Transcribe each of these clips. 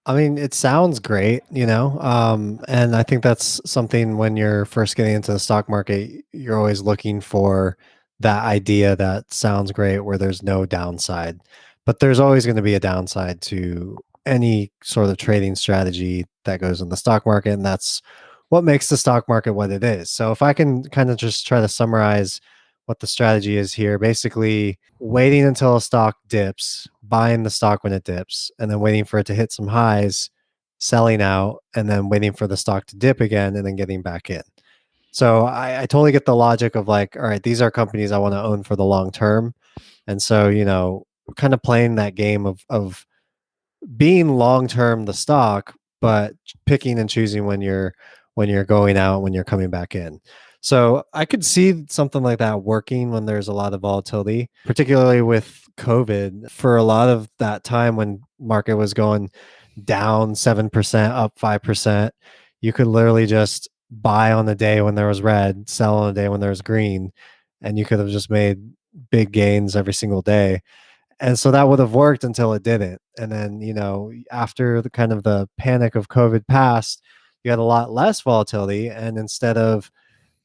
I mean, it sounds great, and I think that's something when you're first getting into the stock market, you're always looking for that idea that sounds great where there's no downside. But there's always going to be a downside to any sort of trading strategy that goes in the stock market, and that's what makes the stock market what it is. So if I can kind of just try to summarize what the strategy is here. Basically, waiting until a stock dips, buying the stock when it dips, and then waiting for it to hit some highs, selling out, and then waiting for the stock to dip again and then getting back in. So I totally get the logic of like, all right, these are companies I want to own for the long term. And so, kind of playing that game of being long term the stock, but picking and choosing when you're going out, when you're coming back in. So I could see something like that working when there's a lot of volatility, particularly with COVID. For a lot of that time when market was going down 7%, up 5%, you could literally just buy on the day when there was red, sell on the day when there was green, and you could have just made big gains every single day. And so that would have worked until it didn't. And then, after the kind of the panic of COVID passed, you had a lot less volatility. And instead of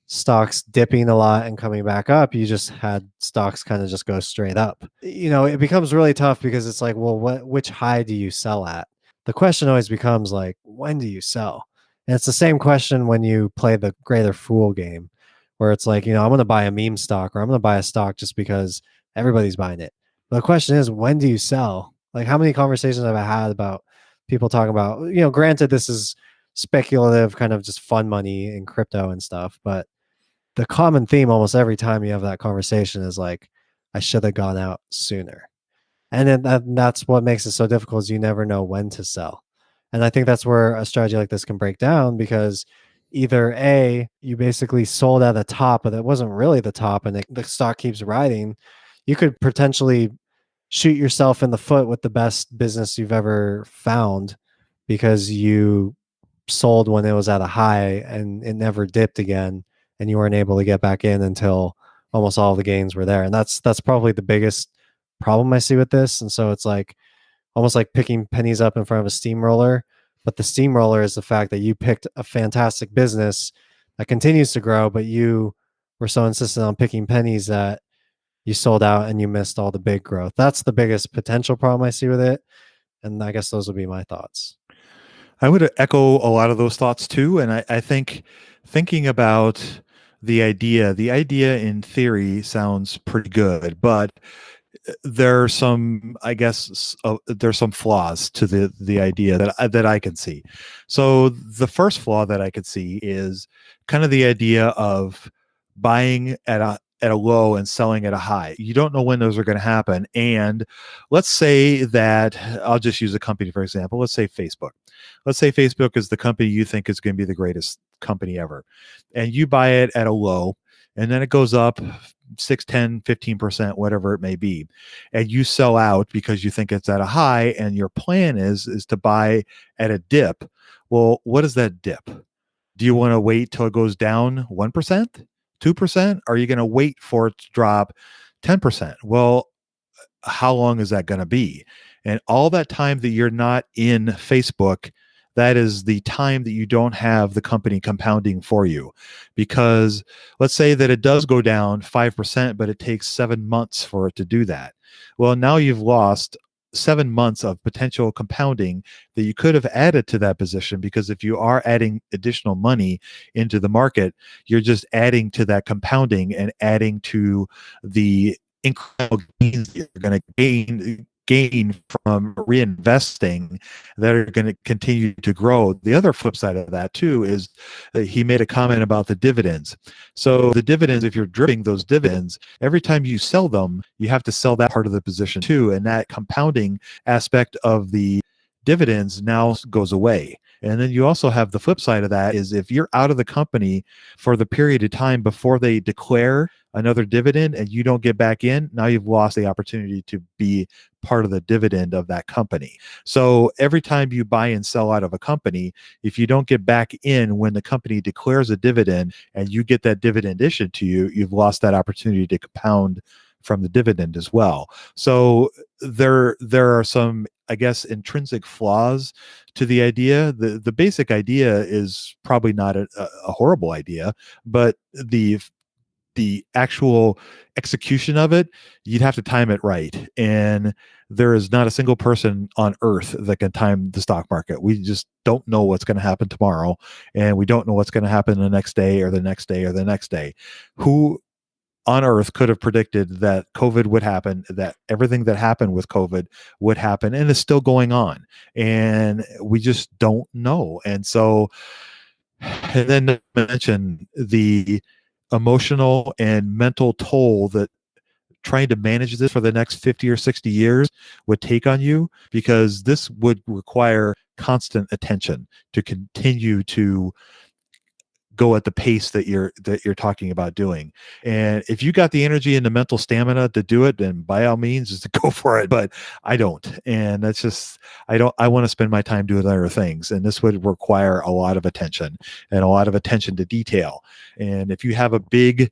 stocks dipping a lot and coming back up, you just had stocks kind of just go straight up. It becomes really tough because it's like, well, which high do you sell at? The question always becomes like, when do you sell? And it's the same question when you play the greater fool game, where it's like, I'm going to buy a meme stock or I'm going to buy a stock just because everybody's buying it. But the question is, when do you sell? Like, how many conversations have I had about people talking about, granted, this is speculative, kind of just fun money in crypto and stuff, but the common theme almost every time you have that conversation is like, I should have gone out sooner. And then that's what makes it so difficult is you never know when to sell. And I think that's where a strategy like this can break down because either A, you basically sold at the top, but it wasn't really the top and the stock keeps riding. You could potentially shoot yourself in the foot with the best business you've ever found because you sold when it was at a high and it never dipped again and you weren't able to get back in until almost all the gains were there. And that's probably the biggest problem I see with this. And so it's like almost like picking pennies up in front of a steamroller. But the steamroller is the fact that you picked a fantastic business that continues to grow, but you were so insistent on picking pennies that you sold out and you missed all the big growth. That's the biggest potential problem I see with it. And I guess those would be my thoughts. I would echo a lot of those thoughts too. And I think thinking about the idea in theory sounds pretty good, but there are some, I guess, there's some flaws to the idea that I can see. So the first flaw that I could see is kind of the idea of buying at a low and selling at a high. You don't know when those are going to happen. And let's say that I'll just use a company for example. Let's say Facebook. Let's say Facebook is the company you think is going to be the greatest company ever, and you buy it at a low, and then it goes up 6, 10, 15%, whatever it may be. And you sell out because you think it's at a high and your plan is to buy at a dip. Well, what is that dip? Do you want to wait till it goes down 1%, 2%? Are you going to wait for it to drop 10%? Well, how long is that going to be? And all that time that you're not in Facebook, that is the time that you don't have the company compounding for you. Because let's say that it does go down 5%, but it takes 7 months for it to do that. Well, now you've lost 7 months of potential compounding that you could have added to that position, because if you are adding additional money into the market, you're just adding to that compounding and adding to the incremental gains you're going to gain from reinvesting that are going to continue to grow. The other flip side of that too is that he made a comment about the dividends. So the dividends, if you're dripping those dividends, every time you sell them, you have to sell that part of the position too. And that compounding aspect of the dividends now goes away. And then you also have the flip side of that is if you're out of the company for the period of time before they declare another dividend and you don't get back in, now you've lost the opportunity to be part of the dividend of that company. So every time you buy and sell out of a company, if you don't get back in when the company declares a dividend and you get that dividend issued to you, you've lost that opportunity to compound from the dividend as well. So there are some, I guess, intrinsic flaws to the idea. The basic idea is probably not a horrible idea, but the actual execution of it, you'd have to time it right. And there is not a single person on earth that can time the stock market. We just don't know what's going to happen tomorrow. And we don't know what's going to happen the next day or the next day or the next day. Who on earth could have predicted that COVID would happen, that everything that happened with COVID would happen and is still going on? And we just don't know. And so, and then to mention the emotional and mental toll that trying to manage this for the next 50 or 60 years would take on you, because this would require constant attention to continue to go at the pace that you're talking about doing. And if you got the energy and the mental stamina to do it, then by all means just go for it. But I don't. And that's just, I want to spend my time doing other things. And this would require a lot of attention and a lot of attention to detail. And if you have a big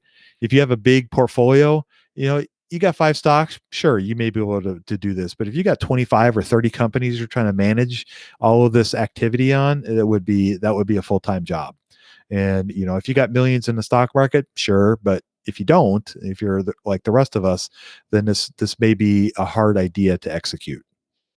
portfolio, you got 5 stocks, sure, you may be able to do this. But if you got 25 or 30 companies you're trying to manage all of this activity on, that would be a full-time job. And if you got millions in the stock market, sure, but if you don't, if you're like the rest of us, then this may be a hard idea to execute.